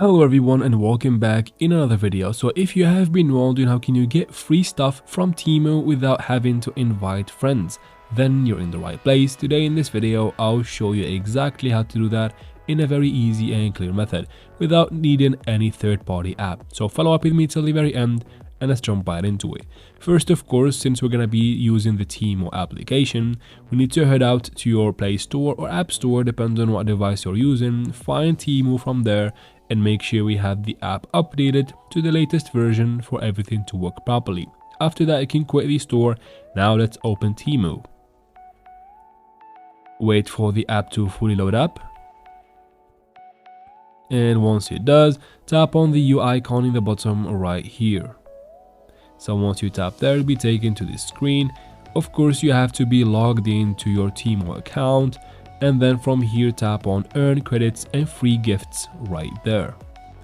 Hello everyone and welcome back in another video. So if you have been wondering how can you get free stuff from Temu without having to invite friends, then you're in the right place. Today in this video I'll show you exactly how to do that in a very easy and clear method without needing any third-party app. So follow up with me till the very end and let's jump right into it. First, of course, since we're going to be using the Temu application, we need to head out to your Play Store or App Store, depends on what device you're using. Find Temu from there and make sure we have the app updated to the latest version for everything to work properly. After that, you can quit the store. Now let's open Temu. Wait for the app to fully load up. And once it does, tap on the U icon in the bottom right here. So once you tap there, you'll be taken to this screen. Of course, you have to be logged into your Temu account, and then from here tap on earn credits and free gifts right there.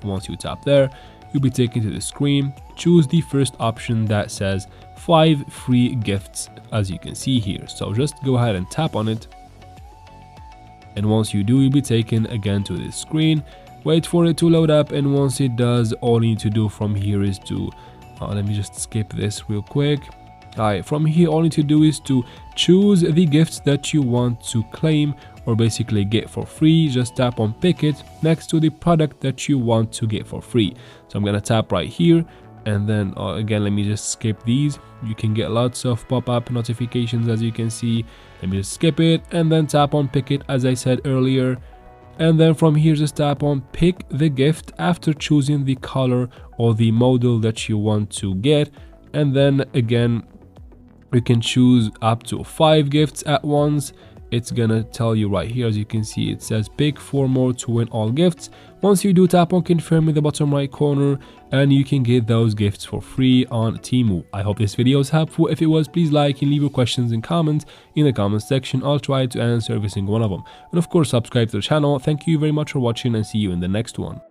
Once you tap there, you'll be taken to the screen. Choose the first option that says 5 free gifts, as you can see here. So just go ahead and tap on it. And once you do, you'll be taken again to this screen. Wait for it to load up, and once it does, all you need to do from here is to let me just skip this real quick. Alright, from here all you need to do is to choose the gifts that you want to claim or basically get for free. Just tap on pick it next to the product that you want to get for free. So I'm gonna tap right here, and then again let me just skip these. You can get lots of pop-up notifications, as you can see. Let me just skip it and then tap on pick it, as I said earlier. And then from here just tap on pick the gift after choosing the color or the model that you want to get. And then again you can choose up to 5 gifts at once. It's gonna tell you right here, as you can see, it says pick 4 more to win all gifts. Once you do, tap on confirm in the bottom right corner and you can get those gifts for free on Temu. I hope this video is helpful. If it was, please like and leave your questions and comments in the comment section. I'll try to answer every single one of them. And of course, subscribe to the channel. Thank you very much for watching and see you in the next one.